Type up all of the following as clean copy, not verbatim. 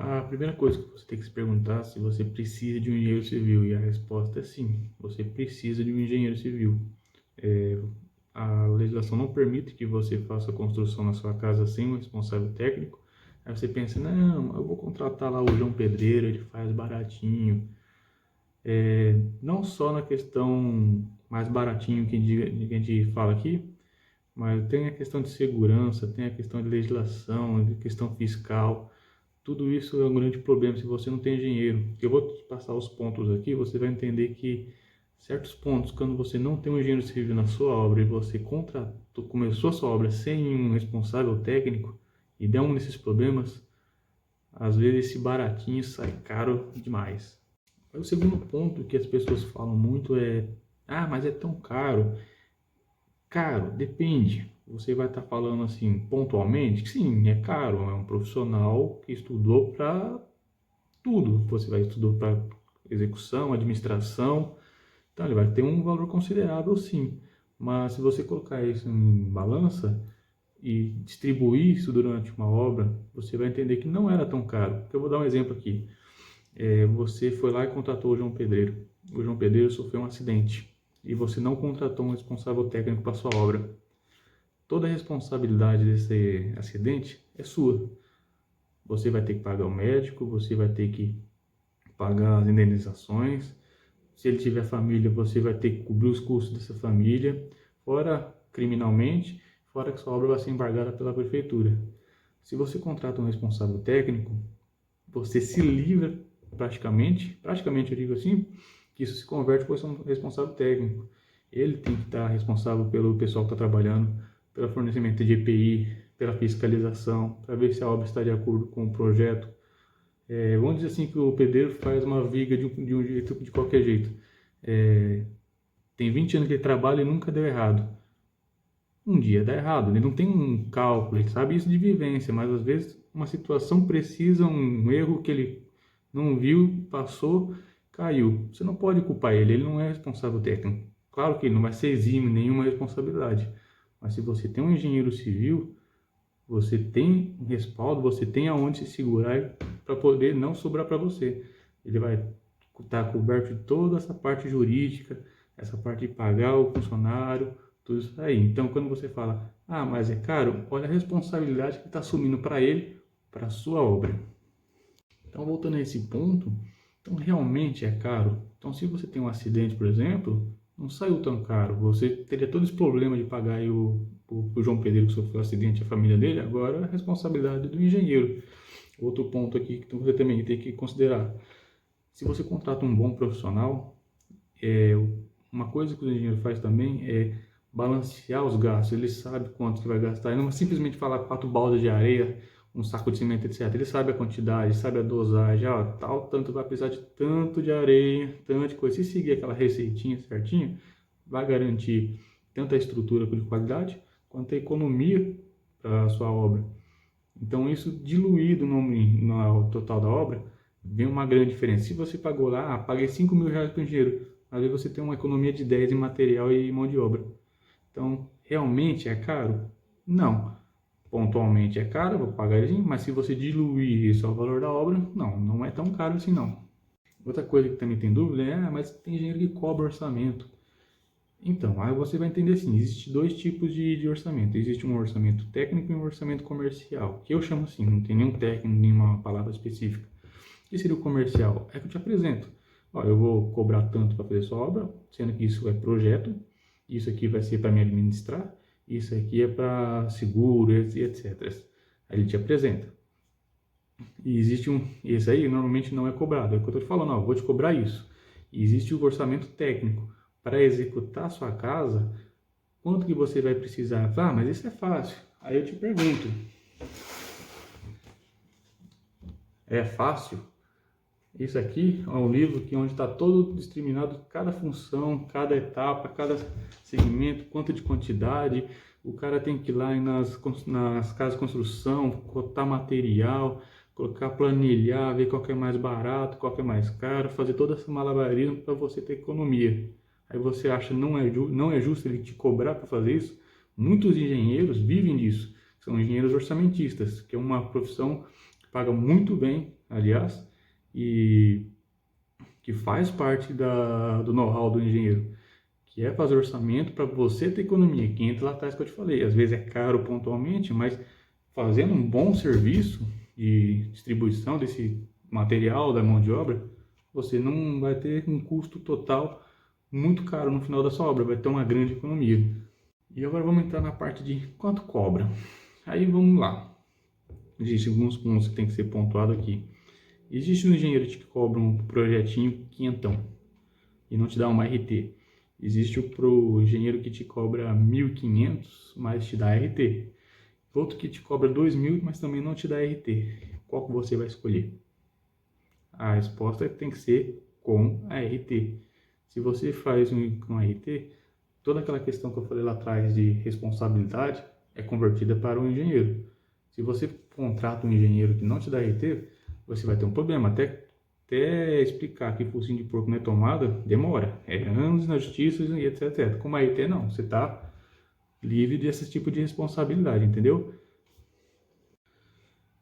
A primeira coisa que você tem que se perguntar é se você precisa de um engenheiro civil, e a resposta é sim, você precisa de um engenheiro civil. É, a legislação não permite que você faça a construção na sua casa sem um responsável técnico. Aí você pensa, não, eu vou contratar lá o João Pedreiro, ele faz baratinho. Não só na questão mais baratinho que a gente fala aqui, mas tem a questão de segurança, tem a questão de legislação, de questão fiscal. Tudo isso é um grande problema se você não tem engenheiro. Eu vou te passar os pontos aqui, você vai entender que certos pontos, quando você não tem um engenheiro civil na sua obra e você começou a sua obra sem um responsável técnico e der um desses problemas, às vezes esse baratinho sai caro demais. O segundo ponto que as pessoas falam muito é: ah, mas é tão caro. Caro, depende. Você vai estar falando assim pontualmente que sim, é caro, é um profissional que estudou para tudo. Você vai estudar para execução, administração, então ele vai ter um valor considerável sim. Mas se você colocar isso em balança e distribuir isso durante uma obra, você vai entender que não era tão caro. Eu vou dar um exemplo aqui. Você foi lá e contratou o João Pedreiro. O João Pedreiro sofreu um acidente e você não contratou um responsável técnico para sua obra. Toda a responsabilidade desse acidente é sua. Você vai ter que pagar o médico, você vai ter que pagar as indenizações. Se ele tiver família, você vai ter que cobrir os custos dessa família, fora criminalmente, fora que sua obra vai ser embargada pela prefeitura. Se você contrata um responsável técnico, você se livra praticamente eu digo assim, que isso se converte para um responsável técnico. Ele tem que estar responsável pelo pessoal que está trabalhando, pelo fornecimento de EPI, pela fiscalização, para ver se a obra está de acordo com o projeto. Vamos dizer assim que o pedreiro faz uma viga de um jeito, de qualquer jeito. Tem 20 anos que ele trabalha e nunca deu errado. Um dia dá errado, ele não tem um cálculo, ele sabe isso de vivência, mas às vezes uma situação precisa, um erro que ele não viu, passou, caiu. Você não pode culpar ele não é responsável técnico. Claro que ele não vai ser exime nenhuma responsabilidade, mas se você tem um engenheiro civil, você tem um respaldo, você tem aonde se segurar para poder não sobrar para você. Ele vai estar coberto de toda essa parte jurídica, essa parte de pagar o funcionário, tudo isso aí. Então, quando você fala, ah, mas é caro, olha a responsabilidade que está assumindo para ele, para a sua obra. Então, voltando a esse ponto, então realmente é caro. Então, se você tem um acidente, por exemplo, não saiu tão caro. Você teria todo esse problema de pagar aí o João Pedreiro que sofreu um acidente, a família dele, agora é a responsabilidade do engenheiro. Outro ponto aqui que você também tem que considerar. Se você contrata um bom profissional, uma coisa que o engenheiro faz também é balancear os gastos. Ele sabe quanto que vai gastar. Ele não é simplesmente falar 4 baldas de areia, um saco de cimento, etc. Ele sabe a quantidade, sabe a dosagem. Tal tanto vai precisar de tanto de areia, tanto de coisa. Se seguir aquela receitinha certinha, vai garantir tanto a estrutura de qualidade, quanto a economia para a sua obra. Então, isso diluído no total da obra, vem uma grande diferença. Se você pagou lá, paguei 5 mil reais para o engenheiro, às vezes você tem uma economia de 10 em material e mão de obra. Então, realmente é caro? Não. Pontualmente é caro, vou pagar ele, mas se você diluir isso ao valor da obra, não é tão caro assim não. Outra coisa que também tem dúvida é, mas tem engenheiro que cobra orçamento. Então, aí você vai entender assim, existe dois tipos de orçamento. Existe um orçamento técnico e um orçamento comercial, que eu chamo assim, não tem nenhum técnico, nenhuma palavra específica. O que seria o comercial? É que eu te apresento. Eu vou cobrar tanto para fazer sua obra, sendo que isso é projeto, isso aqui vai ser para me administrar, isso aqui é para seguro, etc. Aí ele te apresenta. E existe esse aí normalmente não é cobrado, é o que eu estou te falando, eu vou te cobrar isso. E existe o orçamento técnico. Para executar a sua casa, quanto que você vai precisar? Ah, mas isso é fácil. Aí eu te pergunto, é fácil? Isso aqui é um livro onde está todo discriminado, cada função, cada etapa, cada segmento, quanto de quantidade. O cara tem que ir lá nas casas de construção, cotar material, colocar, planilhar, ver qual que é mais barato, qual que é mais caro, fazer todo esse malabarismo para você ter economia. Aí você acha não é justo ele te cobrar para fazer isso? Muitos engenheiros vivem disso, são engenheiros orçamentistas, que é uma profissão que paga muito bem, aliás, e que faz parte do know-how do engenheiro, que é fazer orçamento para você ter economia, que entra lá atrás que eu te falei. Às vezes é caro pontualmente, mas fazendo um bom serviço de distribuição desse material, da mão de obra, você não vai ter um custo total muito caro no final da sua obra, vai ter uma grande economia. E agora vamos entrar na parte de quanto cobra. Aí vamos lá. Existem alguns pontos que tem que ser pontuado aqui. Existe um engenheiro que cobra um projetinho quinhentão e não te dá uma RT. Existe o engenheiro que te cobra 1.500, mas te dá RT. Outro que te cobra 2.000, mas também não te dá RT. Qual que você vai escolher? A resposta tem que ser com a RT. Se você faz com a RT, toda aquela questão que eu falei lá atrás de responsabilidade é convertida para o engenheiro. Se você contrata um engenheiro que não te dá RT, você vai ter um problema. Até explicar que focinho de porco não é tomada, demora. É anos na justiça e etc, etc. Com a RT não, você está livre desse tipo de responsabilidade, entendeu?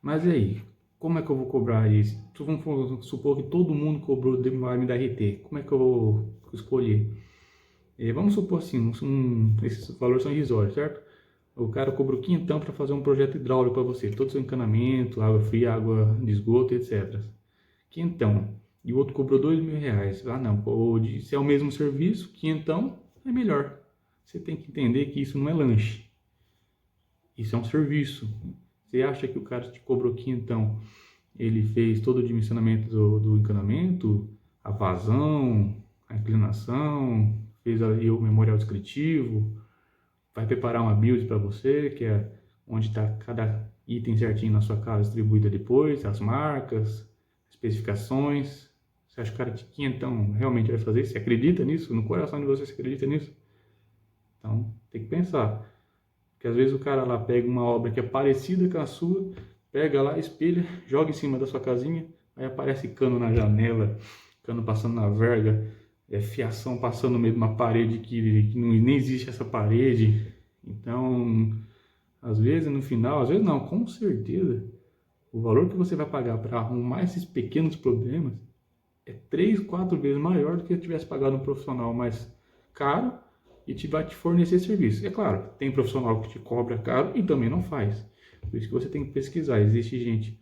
Mas e aí, como é que eu vou cobrar isso? Vamos supor que todo mundo cobrou vai me dar RT. Como é que eu vou escolher? Vamos supor assim, esses valores são irrisórios, certo? O cara cobrou quinhentão para fazer um projeto hidráulico para você, todo o seu encanamento, água fria, água de esgoto, etc. Quinhentão. E o outro cobrou R$ 2.000. Ah, não, se é o mesmo serviço, quinhentão é melhor. Você tem que entender que isso não é lanche. Isso é um serviço. Você acha que o cara te cobrou quinhentão, ele fez todo o dimensionamento do encanamento, a vazão, a inclinação, fez aí o memorial descritivo, vai preparar uma build para você, que é onde está cada item certinho na sua casa distribuída depois, as marcas, especificações. Você acha que o cara de quinhentão realmente vai fazer isso? Você acredita nisso? No coração de você acredita nisso? Então, tem que pensar. Porque às vezes o cara lá pega uma obra que é parecida com a sua, pega lá, espelha, joga em cima da sua casinha, aí aparece cano na janela, cano passando na verga, fiação passando no meio de uma parede que não, nem existe essa parede. Então, às vezes no final, às vezes não, com certeza, o valor que você vai pagar para arrumar esses pequenos problemas é 3, 4 vezes maior do que se tivesse pagado um profissional mais caro e vai te fornecer serviço. É claro, tem profissional que te cobra caro e também não faz. Por isso que você tem que pesquisar. Existe gente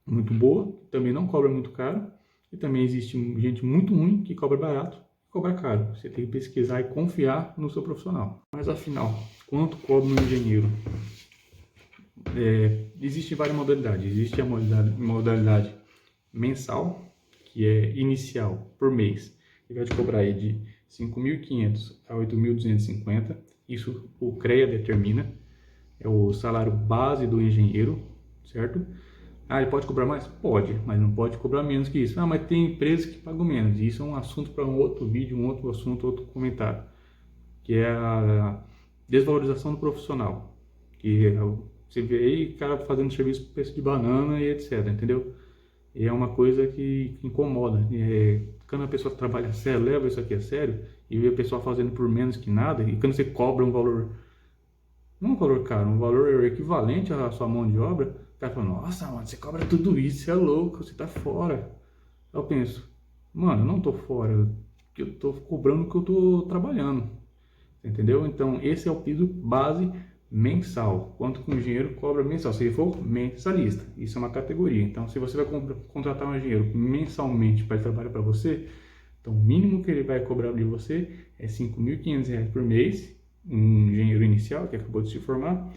muito boa, que também não cobra muito caro, e também existe gente muito ruim que cobra barato e cobra caro. Você tem que pesquisar e confiar no seu profissional. Mas afinal, quanto cobra um engenheiro? Existe várias modalidades. Existe a modalidade mensal, que é inicial por mês, e vai te cobrar aí de 5.500 a 8.250. Isso o CREA determina, é o salário base do engenheiro, certo? Ah, ele pode cobrar mais? Pode, mas não pode cobrar menos que isso. Ah, mas tem empresas que pagam menos. Isso é um assunto para um outro vídeo, um outro assunto, outro comentário, que é a desvalorização do profissional. Que você vê aí cara fazendo serviço por preço de banana e etc, entendeu? E é uma coisa que incomoda. Quando a pessoa trabalha sério, leva isso aqui a sério, e vê a pessoa fazendo por menos que nada, e quando você cobra um valor, não um valor caro, um valor equivalente à sua mão de obra, o cara fala, nossa, mano, você cobra tudo isso, você é louco, você tá fora. Eu penso, mano, eu não tô fora, eu tô cobrando o que eu tô trabalhando, entendeu? Então, esse é o piso base mensal, quanto que um engenheiro cobra mensal, se ele for mensalista, isso é uma categoria. Então, se você vai contratar um engenheiro mensalmente para trabalhar para você, então o mínimo que ele vai cobrar de você é R$ 5.500 por mês, um engenheiro inicial que acabou de se formar,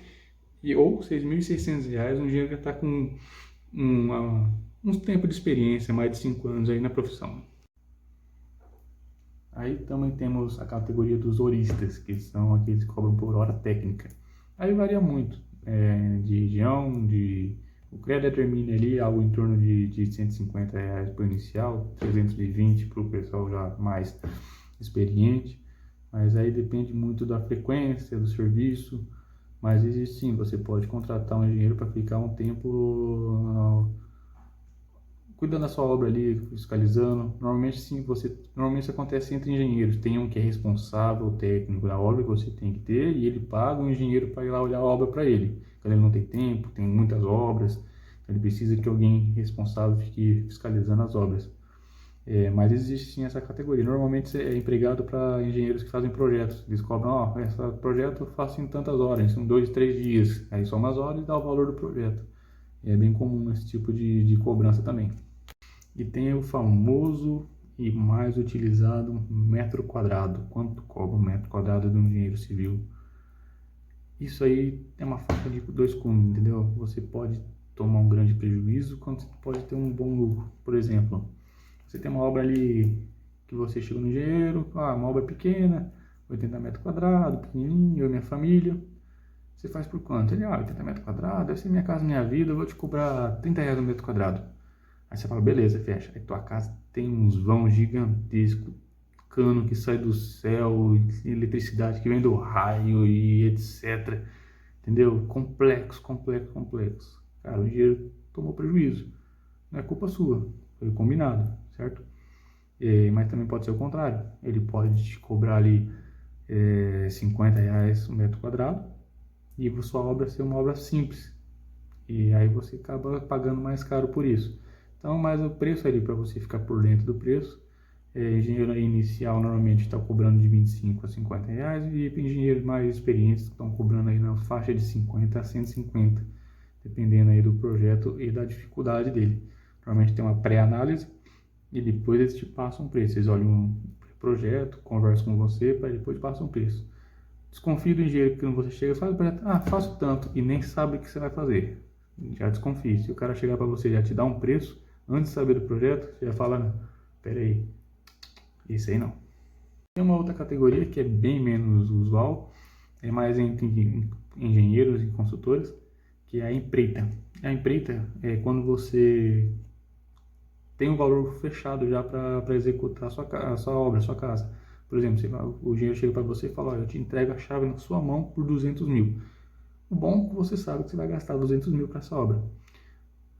ou R$ 6.600 um engenheiro que está com uns tempos de experiência, mais de 5 anos aí na profissão. Aí também temos a categoria dos horistas, que são aqueles que cobram por hora técnica. Aí varia muito, de região, o CREA determina ali algo em torno de R$ 150 para o inicial, 320 para o pessoal já mais experiente, mas aí depende muito da frequência do serviço, mas existe sim, você pode contratar um engenheiro para ficar um tempo cuidando da sua obra ali, fiscalizando. Normalmente isso acontece entre engenheiros. Tem um que é responsável, técnico da obra que você tem que ter, e ele paga um engenheiro para ir lá olhar a obra para ele. Quando ele não tem tempo, tem muitas obras. Ele precisa que alguém responsável fique fiscalizando as obras. Mas existe sim essa categoria. Normalmente é empregado para engenheiros que fazem projetos. Eles cobram, ó, esse projeto eu faço em tantas horas, em 2, 3 dias. Aí soma as horas e dá o valor do projeto. É bem comum esse tipo de cobrança também. E tem o famoso e mais utilizado metro quadrado. Quanto cobra um metro quadrado de um engenheiro civil? Isso aí é uma faca de dois gumes, entendeu? Você pode tomar um grande prejuízo, quanto você pode ter um bom lucro. Por exemplo, você tem uma obra ali que você chega no engenheiro, uma obra pequena, 80 metros quadrados, pequenininho, eu e minha família. Você faz por quanto? Ele, 80 metros quadrados, deve ser minha casa, minha vida, eu vou te cobrar R$ 30 no metro quadrado. Aí você fala, beleza, fecha. Aí tua casa tem uns vãos gigantescos, cano que sai do céu, eletricidade que vem do raio e etc. Entendeu? Complexo, complexo, complexo. Cara, o engenheiro tomou prejuízo. Não é culpa sua, foi combinado, certo? Mas também pode ser o contrário. Ele pode te cobrar ali R$ 50 o metro quadrado e a sua obra ser uma obra simples. E aí você acaba pagando mais caro por isso. Então, mas o preço ali, para você ficar por dentro do preço, engenheiro inicial normalmente está cobrando de 25 a R$ 50 e engenheiros mais experientes estão cobrando aí na faixa de 50 a 150, dependendo aí do projeto e da dificuldade dele. Normalmente tem uma pré-análise e depois eles te passam um preço. Eles olham um projeto, conversam com você para depois passam um preço. Desconfie do engenheiro que quando você chega e faz o projeto, faço tanto e nem sabe o que você vai fazer. Já desconfie. Se o cara chegar para você e já te dar um preço, antes de saber do projeto, você já fala, peraí, isso aí não. Tem uma outra categoria que é bem menos usual, é mais entre engenheiros e consultores, que é a empreita. A empreita é quando você tem um valor fechado já para executar a sua obra, a sua casa. Por exemplo, o engenheiro chega para você e fala, eu te entrego a chave na sua mão por 200 mil. O bom é que você sabe que você vai gastar 200 mil para essa obra.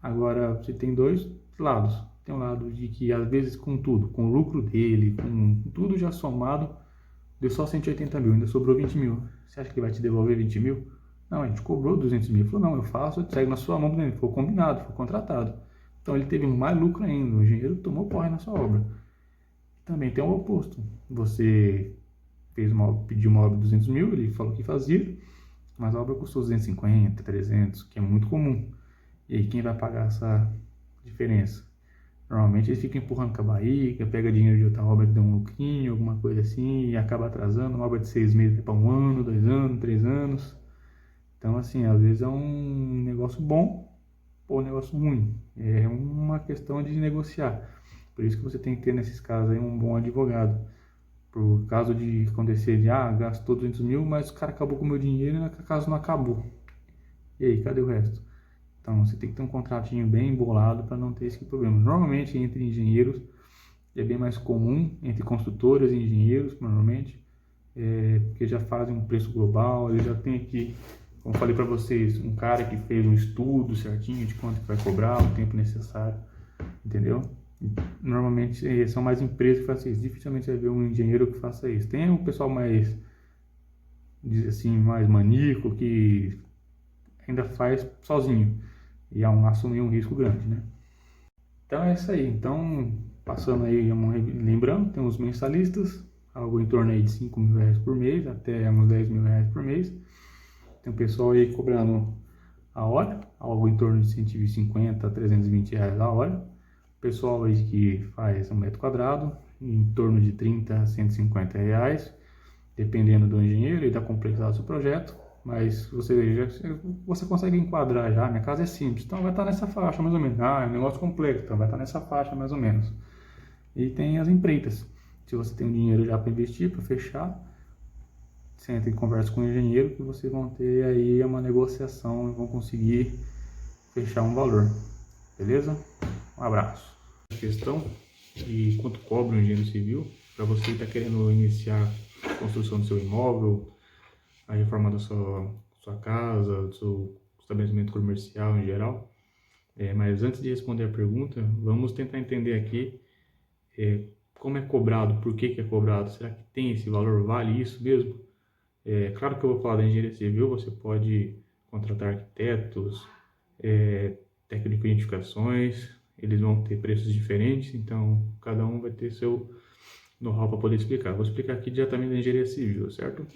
Agora, você tem dois lados. Tem um lado de que, às vezes, com tudo, com o lucro dele, com tudo já somado, deu só 180 mil, ainda sobrou 20 mil. Você acha que ele vai te devolver 20 mil? Não, a gente cobrou 200 mil. Ele falou, não, eu faço, eu entrego na sua mão, foi combinado, foi contratado. Então, ele teve mais lucro ainda, o engenheiro tomou porre na sua obra. Também tem o oposto. Você pediu uma obra de 200 mil, ele falou que fazia, mas a obra custou 250, 300, que é muito comum. E aí quem vai pagar essa diferença? Normalmente ele fica empurrando com a barriga, pega dinheiro de outra obra que deu um lucrinho, alguma coisa assim, e acaba atrasando. Uma obra de 6 meses para 1 ano, 2 anos, 3 anos. Então, assim, às vezes é um negócio bom ou um negócio ruim. É uma questão de negociar. Por isso que você tem que ter, nesses casos aí, um bom advogado. Por caso de acontecer de, gastou 200 mil, mas o cara acabou com o meu dinheiro e a casa não acabou. E aí, cadê o resto? Então, você tem que ter um contratinho bem embolado para não ter esse problema. Normalmente, entre engenheiros, é bem mais comum, entre construtores e engenheiros, normalmente, porque já fazem um preço global, eles já tem aqui, como falei para vocês, um cara que fez um estudo certinho de quanto que vai cobrar, o tempo necessário, entendeu? Normalmente, são mais empresas que fazem isso. Dificilmente você vai ver um engenheiro que faça isso. Tem um pessoal mais, diz assim, mais maníaco, que ainda faz sozinho e assumir um risco grande, né? Então é isso aí. Então, passando aí, lembrando, tem os mensalistas, algo em torno aí de R$ 5.000 por mês, até uns R$ 10.000 por mês. Tem o pessoal aí cobrando a hora, algo em torno de 150 a R$ 320 a hora. O pessoal aí que faz 1 metro quadrado, em torno de 30 a R$ 150, dependendo do engenheiro e da complexidade do seu projeto. Mas você consegue enquadrar já, minha casa é simples, então vai estar nessa faixa mais ou menos. É um negócio complexo, então vai estar nessa faixa mais ou menos. E tem as empreitas. Se você tem um dinheiro já para investir, para fechar, senta e conversa com o engenheiro que vocês vão ter aí uma negociação e vão conseguir fechar um valor. Beleza? Um abraço. A questão de quanto cobra um engenheiro civil para você que está querendo iniciar a construção do seu imóvel, a reforma da sua casa, do seu estabelecimento comercial em geral. Mas antes de responder a pergunta, vamos tentar entender aqui como é cobrado, por que é cobrado, será que tem esse valor, vale isso mesmo? Claro que eu vou falar da engenharia civil, você pode contratar arquitetos, técnico de edificações, eles vão ter preços diferentes, então cada um vai ter seu know-how para poder explicar. Vou explicar aqui diretamente da engenharia civil, certo?